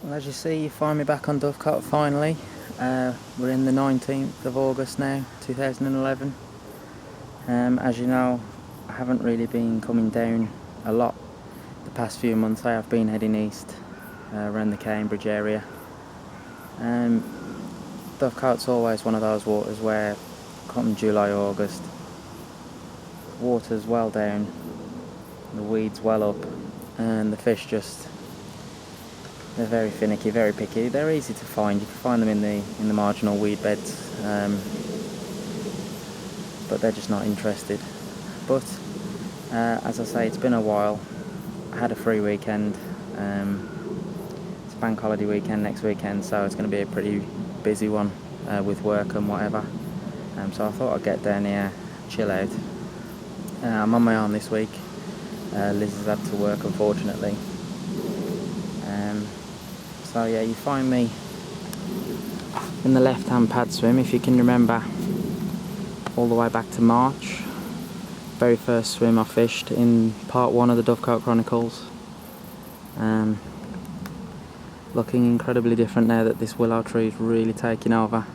Well, as you see, you find me back on Dovecote finally. We're in the 19th of August now, 2011. As you know, I haven't really been coming down a lot the past few months. I have been heading east around the Cambridge area. Dovecote's always one of those waters where come July, August, water's well down, the weeds well up, and the fish they're very finicky, very picky. They're easy to find. You can find them in the marginal weed beds, but they're just not interested. But as I say, it's been a while. I had a free weekend. It's a bank holiday weekend next weekend, so it's going to be a pretty busy one with work and whatever. So I thought I'd get down here, chill out. I'm on my own this week. Liz has had to work, unfortunately. So yeah, you find me in the left-hand pad swim, if you can remember, all the way back to March. Very first swim I fished in part 1 of the Dovecote Chronicles. Looking incredibly different now that this willow tree is really taking over,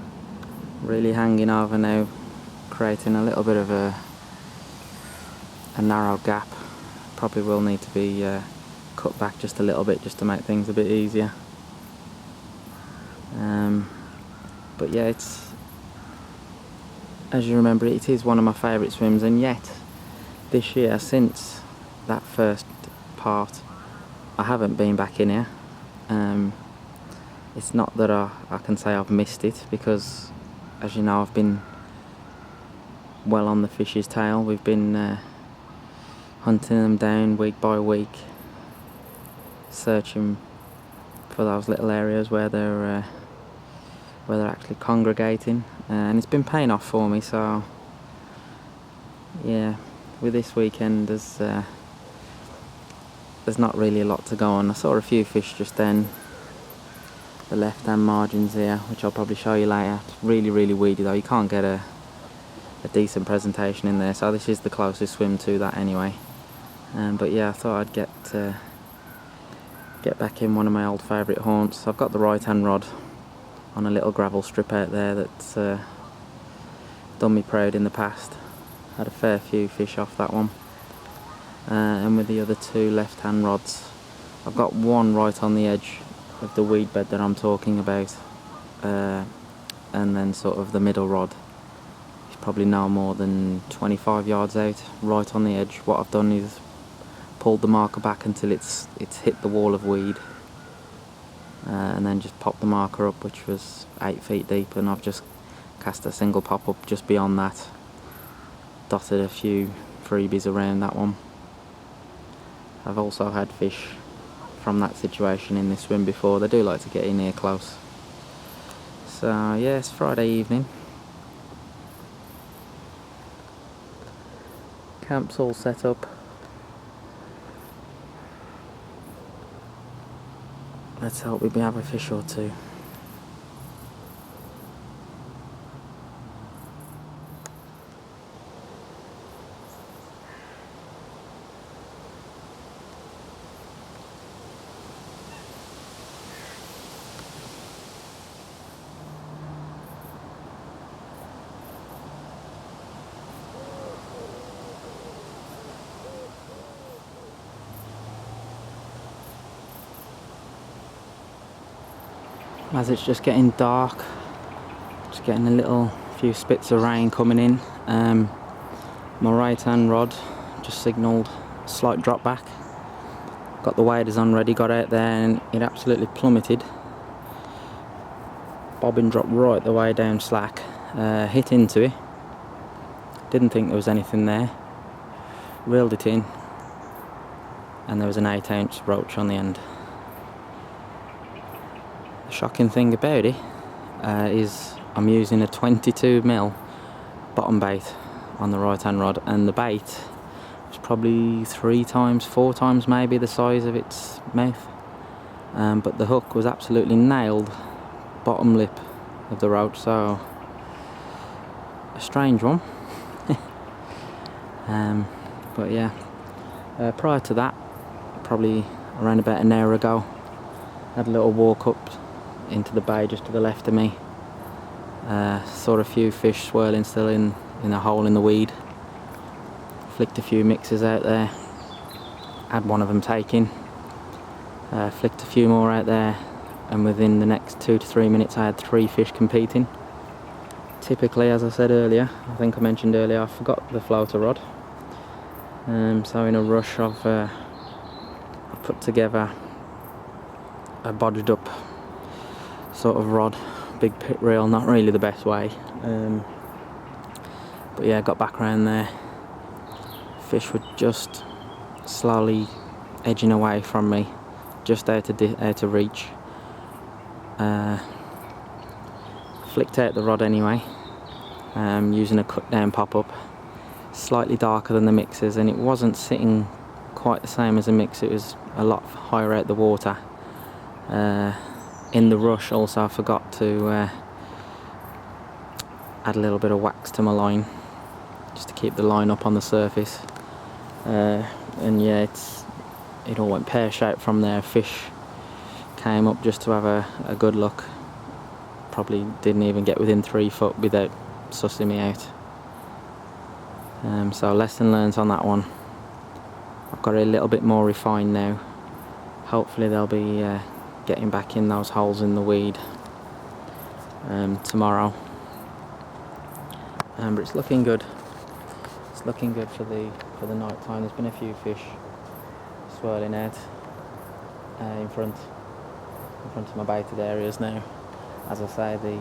really hanging over now, creating a little bit of a narrow gap. Probably will need to be cut back just a little bit just to make things a bit easier. But yeah, it's, as you remember, it is one of my favourite swims, and yet this year, since that first part, I haven't been back in here. It's not that I can say I've missed it, because as you know, I've been well on the fish's tail. We've been hunting them down week by week, searching for those little areas where they're actually congregating, and it's been paying off for me. So yeah, with this weekend there's not really a lot to go on. I saw a few fish just then, the left hand margins here, which I'll probably show you later. It's really weedy though, you can't get a decent presentation in there, so this is the closest swim to that anyway. But yeah, I thought I'd get back in one of my old favourite haunts. I've got the right hand rod on a little gravel strip out there that's done me proud in the past. Had a fair few fish off that one. And with the other two left hand rods, I've got one right on the edge of the weed bed that I'm talking about, and then sort of the middle rod is probably no more than 25 yards out, right on the edge. What I've done is pulled the marker back until it's hit the wall of weed, and then just popped the marker up, which was 8 feet deep, and I've just cast a single pop up just beyond that, dotted a few freebies around that one. I've also had fish from that situation in this swim before. They do like to get in here close. So yeah, it's Friday evening. Camp's all set up. Let's hope we have a fish or two. as it's just getting dark, just getting a little few spits of rain coming in. My right hand rod just signalled a slight drop back. Got the waders on ready, got out there, and it absolutely plummeted. Bobbin dropped right the way down slack, hit into it. Didn't think there was anything there. Reeled it in, and there was an 8-ounce roach on the end. The shocking thing about it is I'm using a 22mm bottom bait on the right hand rod, and the bait was probably 3 times, 4 times maybe the size of its mouth, but the hook was absolutely nailed bottom lip of the roach, so a strange one. But yeah, prior to that, probably around about an hour ago, had a little walk up into the bay just to the left of me. Saw a few fish swirling still in a hole in the weed. Flicked a few mixers out there, had one of them taken. Flicked a few more out there, and within the next 2 to 3 minutes I had 3 fish competing. Typically, as I said earlier, I think I mentioned earlier, I forgot the floater rod. So in a rush I've put together a bodged up sort of rod, big pit reel, not really the best way. But yeah, got back around there. Fish were just slowly edging away from me, just out of reach. Flicked out the rod anyway, using a cut down pop-up, slightly darker than the mixers, and it wasn't sitting quite the same as a mix, it was a lot higher out the water. In the rush also I forgot to add a little bit of wax to my line, just to keep the line up on the surface. And yeah, it all went pear-shaped from there. Fish came up just to have a good look. Probably didn't even get within 3 foot without sussing me out. So lesson learned on that one. I've got it a little bit more refined now. Hopefully they'll be getting back in those holes in the weed tomorrow. But it's looking good. It's looking good for the night time. There's been a few fish swirling out in front of my baited areas now. As I say, the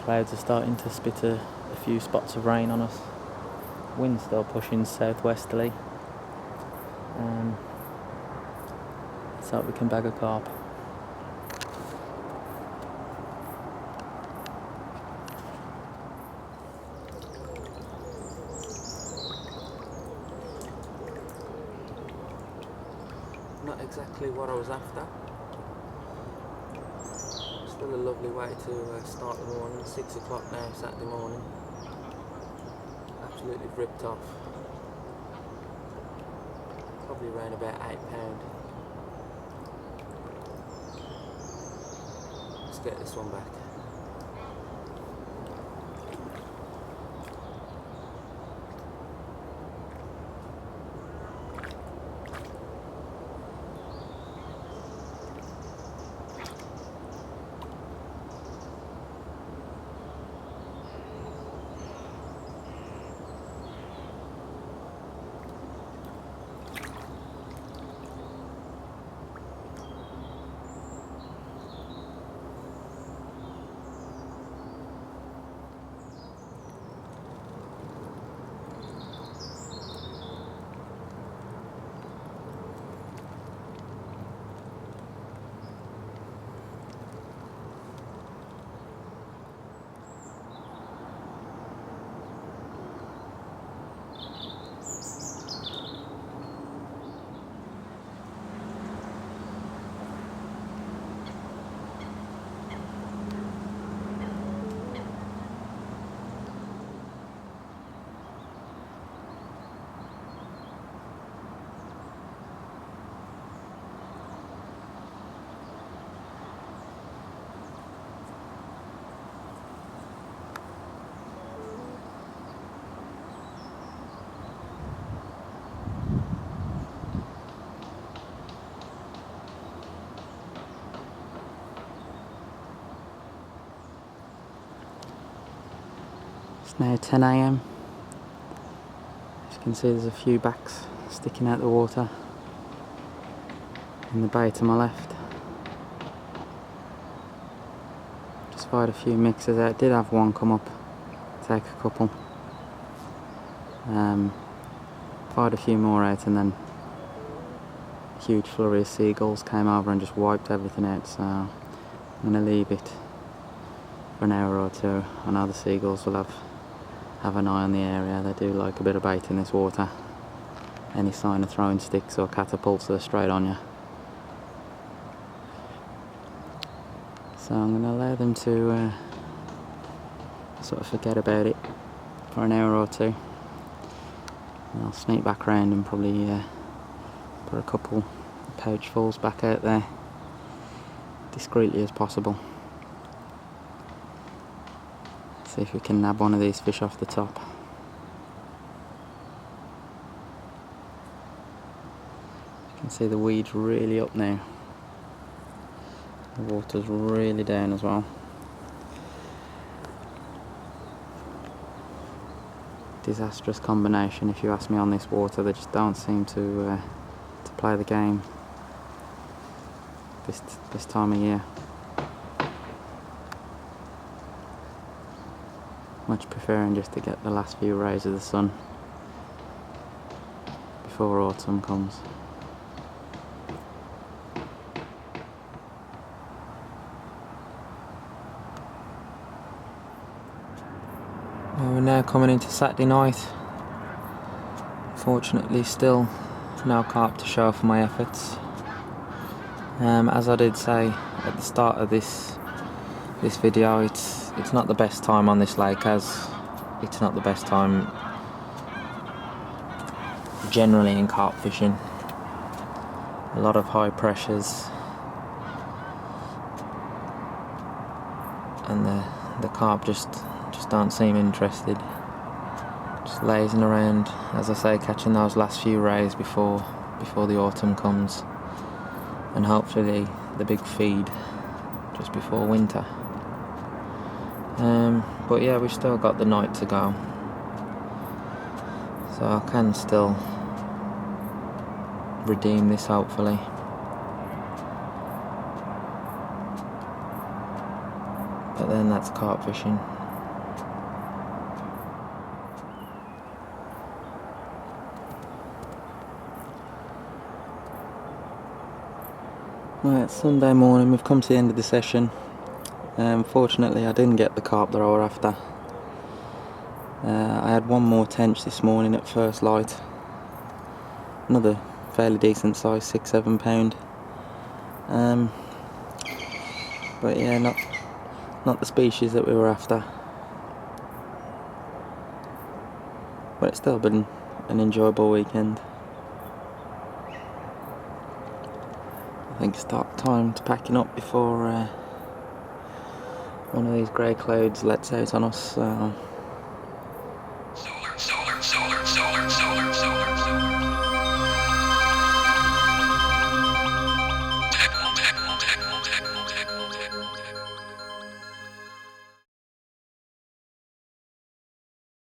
clouds are starting to spit a few spots of rain on us. Wind's still pushing southwesterly. Let's hope we can bag a carp. Not exactly what I was after. Still a lovely way to start the morning. 6 o'clock now, Saturday morning. Absolutely ripped off. Probably around about £8. Let's get this one back. It's now 10 AM. As you can see, there's a few backs sticking out the water in the bay to my left. Just fired a few mixers out. Did have one come up, take a couple. Fired a few more out, and then a huge flurry of seagulls came over and just wiped everything out. So I'm going to leave it for an hour or two. I know the seagulls will have an eye on the area. They do like a bit of bait in this water. Any sign of throwing sticks or catapults, they're straight on you. So I'm going to allow them to sort of forget about it for an hour or two. And I'll sneak back around and probably put a couple pouchfuls back out there, discreetly as possible. See if we can nab one of these fish off the top. You can see the weed's really up now. The water's really down as well. Disastrous combination, if you ask me, on this water. They just don't seem to play the game this time of year. Much preferring just to get the last few rays of the sun before autumn comes. Well, we're now coming into Saturday night. Fortunately, still no carp to show for my efforts. As I did say at the start of this video, it's not the best time on this lake, as it's not the best time generally in carp fishing. A lot of high pressures, and the carp just don't seem interested. Just lazing around, as I say, catching those last few rays before the autumn comes, and hopefully the big feed just before winter. But yeah, we've still got the night to go, so I can still redeem this, hopefully. But then that's carp fishing. Well, it's Sunday morning, we've come to the end of the session. Fortunately, I didn't get the carp that I were after. I had one more tench this morning at first light. Another fairly decent size, 6-7 pound. But yeah, not the species that we were after. But it's still been an enjoyable weekend. I think it's time to packing up before one of these grey clouds lets out on us.